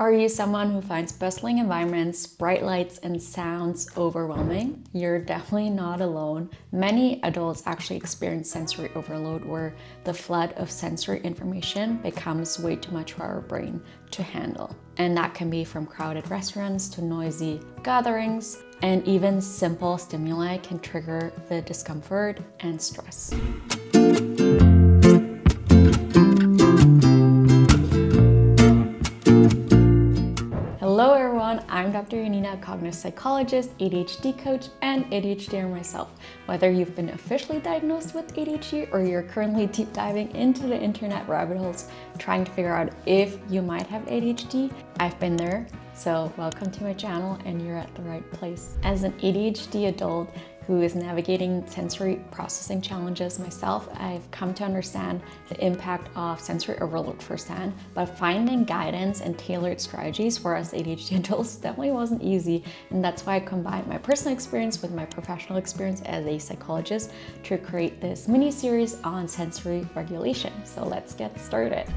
Are you someone who finds bustling environments, bright lights, and sounds overwhelming? You're definitely not alone. Many adults actually experience sensory overload where the flood of sensory information becomes way too much for our brain to handle. And that can be from crowded restaurants to noisy gatherings, and even simple stimuli can trigger the discomfort and stress. Hello everyone, I'm Dr. Yanina, a cognitive psychologist, ADHD coach, and ADHDer myself. Whether you've been officially diagnosed with ADHD or you're currently deep diving into the internet rabbit holes trying to figure out if you might have ADHD, I've been there. So welcome to my channel and you're at the right place. As an ADHD adult who is navigating sensory processing challenges myself, I've come to understand the impact of sensory overload firsthand, but finding guidance and tailored strategies for us ADHD adults definitely wasn't easy. And that's why I combined my personal experience with my professional experience as a psychologist to create this mini series on sensory regulation. So let's get started.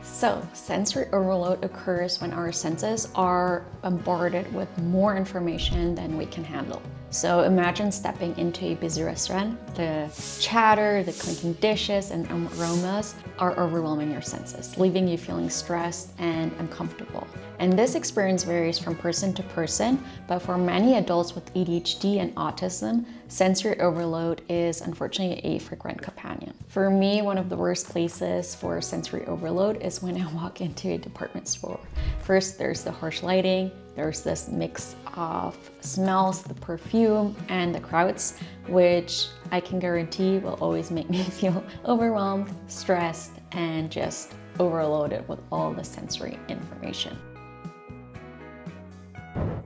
So, sensory overload occurs when our senses are bombarded with more information than we can handle. So imagine stepping into a busy restaurant. The chatter, the clinking dishes, and aromas are overwhelming your senses, leaving you feeling stressed and uncomfortable. And this experience varies from person to person, but for many adults with ADHD and autism, sensory overload is unfortunately a frequent companion. For me, one of the worst places for sensory overload is when I walk into a department store. First, there's the harsh lighting, there's this mix of smells, the perfume, and the crowds, which I can guarantee will always make me feel overwhelmed, stressed, and just overloaded with all the sensory information.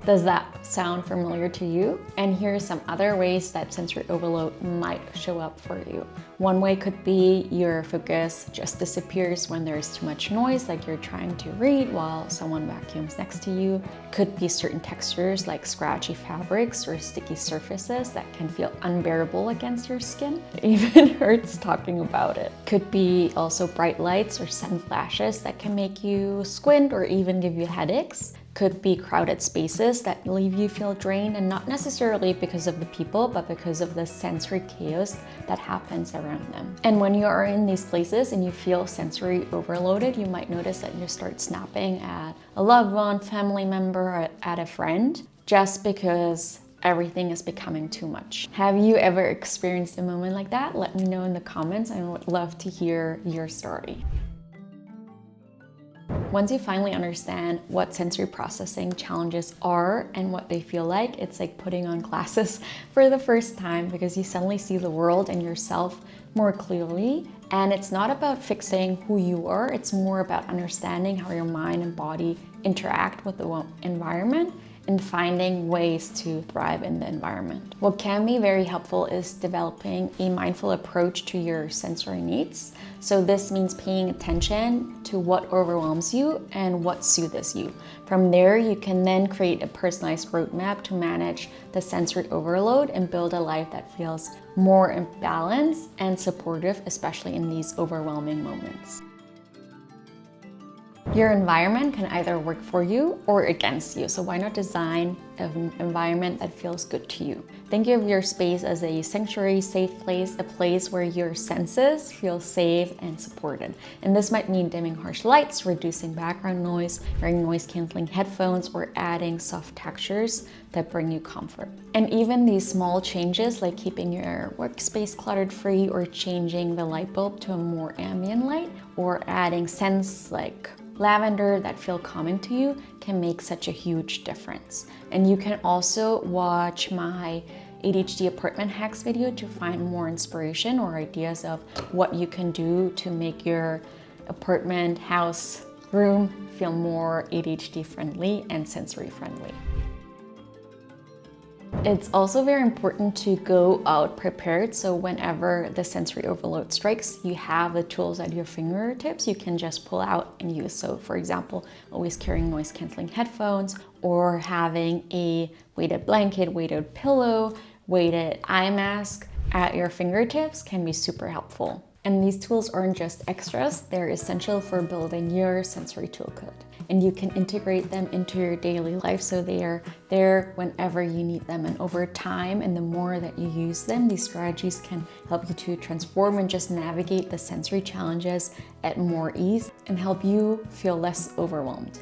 Does that sound familiar to you? And here are some other ways that sensory overload might show up for you. One way could be your focus just disappears when there's too much noise, like you're trying to read while someone vacuums next to you. Could be certain textures like scratchy fabrics or sticky surfaces that can feel unbearable against your skin. It even hurts talking about it. Could be also bright lights or sun flashes that can make you squint or even give you headaches. Could be crowded spaces that leave you feel drained, and not necessarily because of the people, but because of the sensory chaos that happens around them. And when you are in these places and you feel sensory overloaded, you might notice that you start snapping at a loved one, family member, or at a friend, just because everything is becoming too much. Have you ever experienced a moment like that? Let me know in the comments. I would love to hear your story. Once you finally understand what sensory processing challenges are and what they feel like, it's like putting on glasses for the first time because you suddenly see the world and yourself more clearly. And it's not about fixing who you are, it's more about understanding how your mind and body interact with the environment and finding ways to thrive in the environment. What can be very helpful is developing a mindful approach to your sensory needs. So this means paying attention to what overwhelms you and what soothes you. From there, you can then create a personalized roadmap to manage the sensory overload and build a life that feels more in balance and supportive, especially in these overwhelming moments. Your environment can either work for you or against you, so why not design an environment that feels good to you? Think of your space as a sanctuary, safe place, a place where your senses feel safe and supported. And this might mean dimming harsh lights, reducing background noise, wearing noise-canceling headphones, or adding soft textures that bring you comfort. And even these small changes, like keeping your workspace cluttered-free or changing the light bulb to a more ambient light, or adding scents like lavender that feel calming to you, can make such a huge difference. And you can also watch my ADHD apartment hacks video to find more inspiration or ideas of what you can do to make your apartment, house, room feel more ADHD friendly and sensory friendly. It's also very important to go out prepared, so whenever the sensory overload strikes, you have the tools at your fingertips you can just pull out and use. So for example, always carrying noise-canceling headphones or having a weighted blanket, weighted pillow, weighted eye mask at your fingertips can be super helpful. And these tools aren't just extras, they're essential for building your sensory toolkit. And you can integrate them into your daily life so they are there whenever you need them. And over time, and the more that you use them, these strategies can help you to transform and just navigate the sensory challenges at more ease and help you feel less overwhelmed.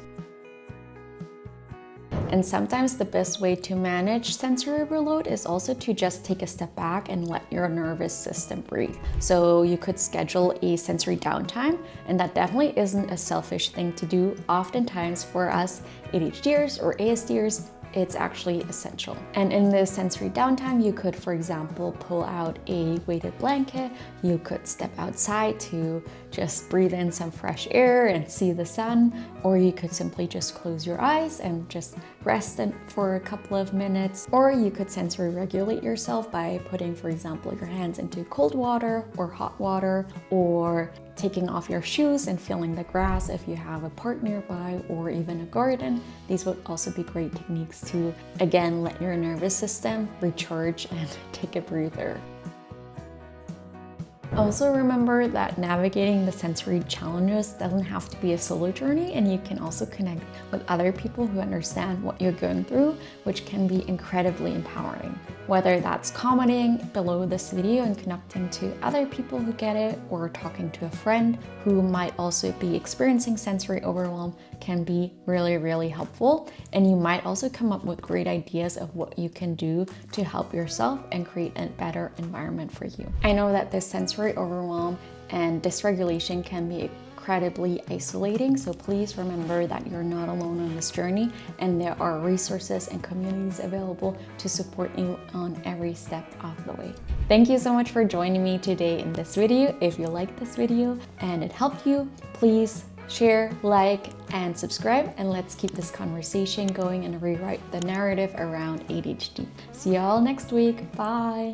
And sometimes the best way to manage sensory overload is also to just take a step back and let your nervous system breathe. So you could schedule a sensory downtime, and that definitely isn't a selfish thing to do. Oftentimes for us ADHDers or ASDers, it's actually essential. And in this sensory downtime, you could, for example, pull out a weighted blanket. You could step outside to just breathe in some fresh air and see the sun, or you could simply just close your eyes and just rest for a couple of minutes. Or you could sensory regulate yourself by putting, for example, your hands into cold water or hot water, or taking off your shoes and feeling the grass if you have a park nearby or even a garden. These would also be great techniques to, again, let your nervous system recharge and take a breather. Also remember that navigating the sensory challenges doesn't have to be a solo journey, and you can also connect with other people who understand what you're going through, which can be incredibly empowering. Whether that's commenting below this video and connecting to other people who get it, or talking to a friend who might also be experiencing sensory overwhelm, can be really helpful. And you might also come up with great ideas of what you can do to help yourself and create a better environment for you. I know that this sensory overwhelm and dysregulation can be incredibly isolating, so please remember that you're not alone on this journey, and there are resources and communities available to support you on every step of the way. Thank you so much for joining me today in this video. If you liked this video and it helped you, please share, like, and subscribe, and let's keep this conversation going and rewrite the narrative around ADHD. See you all next week. Bye.